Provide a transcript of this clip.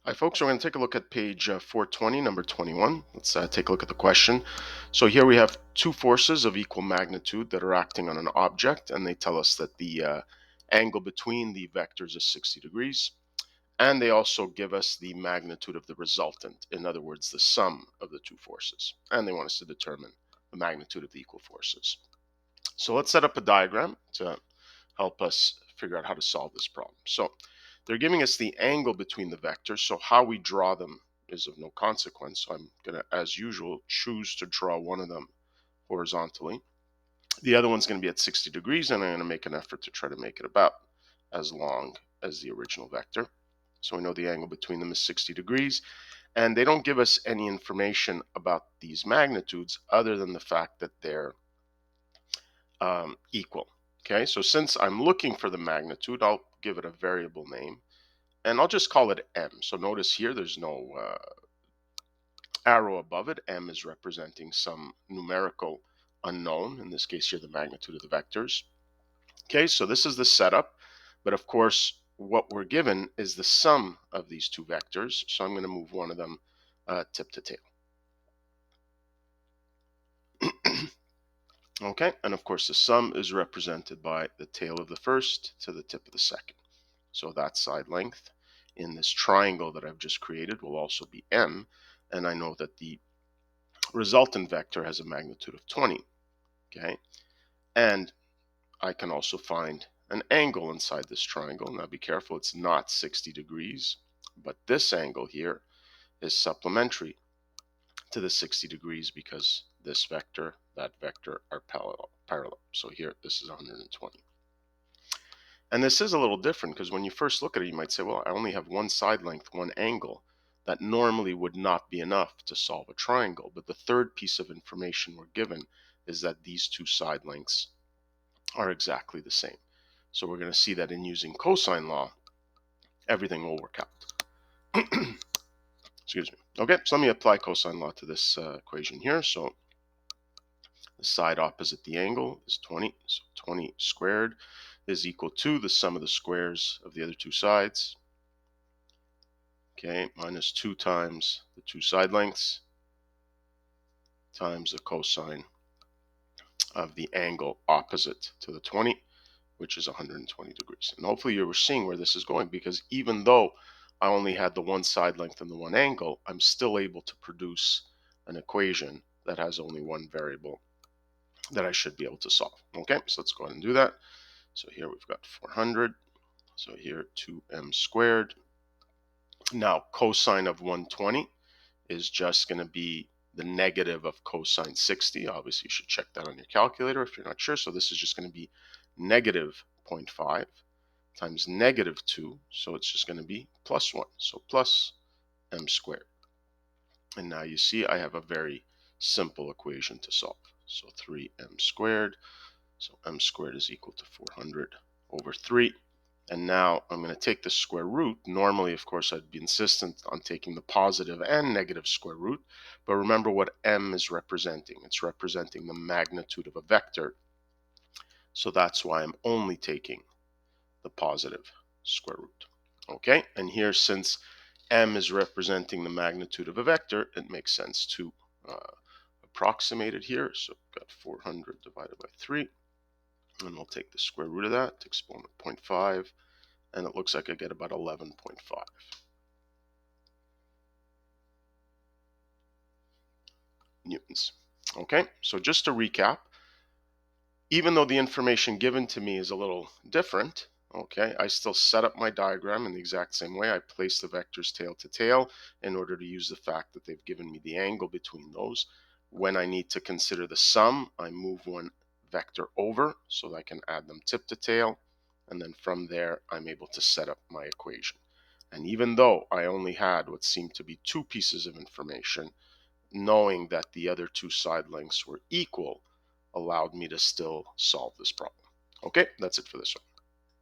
Hi folks, we're going to take a look at page 420, number 21. Let's take a look at the question. So here we have two forces of equal magnitude that are acting on an object, and they tell us that the angle between the vectors is 60 degrees. And they also give us the magnitude of the resultant, in other words, the sum of the two forces. And they want us to determine the magnitude of the equal forces. So let's set up a diagram to help us figure out how to solve this problem. So they're giving us the angle between the vectors, so how we draw them is of no consequence. So I'm going to, as usual, choose to draw one of them horizontally. The other one's going to be at 60 degrees, and I'm going to make an effort to try to make it about as long as the original vector. So we know the angle between them is 60 degrees, and they don't give us any information about these magnitudes other than the fact that they're equal. Okay, so since I'm looking for the magnitude, I'll give it a variable name, and I'll just call it m. So notice here there's no arrow above it. M is representing some numerical unknown, in this case here the magnitude of the vectors. Okay, so this is the setup, but of course what we're given is the sum of these two vectors, so I'm going to move one of them tip to tail. Okay, and of course the sum is represented by the tail of the first to the tip of the second. So that side length in this triangle that I've just created will also be m, and I know that the resultant vector has a magnitude of 20. Okay, and I can also find an angle inside this triangle. Now be careful, it's not 60 degrees, but this angle here is supplementary to the 60 degrees because this vector, that vector are parallel. So here, this is 120. And this is a little different because when you first look at it, you might say, well, I only have one side length, one angle. That normally would not be enough to solve a triangle. But the third piece of information we're given is that these two side lengths are exactly the same. So we're going to see that in using cosine law, everything will work out. Excuse me. Okay, so let me apply cosine law to this equation here. So the side opposite the angle is 20. So 20 squared is equal to the sum of the squares of the other two sides. Okay, minus 2 times the two side lengths times the cosine of the angle opposite to the 20, which is 120 degrees. And hopefully you were seeing where this is going, because even though I only had the one side length and the one angle, I'm still able to produce an equation that has only one variable that I should be able to solve. Okay, so let's go ahead and do that. So here we've got 400. So here 2m squared. Now cosine of 120 is just going to be the negative of cosine 60. Obviously, you should check that on your calculator if you're not sure. So this is just going to be negative 0.5 times negative 2. So it's just going to be plus 1. So plus m squared. And now you see I have a very simple equation to solve. So 3m squared. So m squared is equal to 400 over 3. And now I'm going to take the square root. Normally, of course, I'd be insistent on taking the positive and negative square root. But remember what m is representing. It's representing the magnitude of a vector. So that's why I'm only taking the positive square root. Okay, and here, since m is representing the magnitude of a vector, it makes sense to approximate it here. So we've got 400 divided by 3. And we'll take the square root of that, exponent 0.5. And it looks like I get about 11.5 newtons. Okay, so just to recap, even though the information given to me is a little different, okay, I still set up my diagram in the exact same way. I place the vectors tail to tail in order to use the fact that they've given me the angle between those. When I need to consider the sum, I move one vector over so that I can add them tip to tail. And then from there, I'm able to set up my equation. And even though I only had what seemed to be two pieces of information, knowing that the other two side lengths were equal allowed me to still solve this problem. Okay, that's it for this one.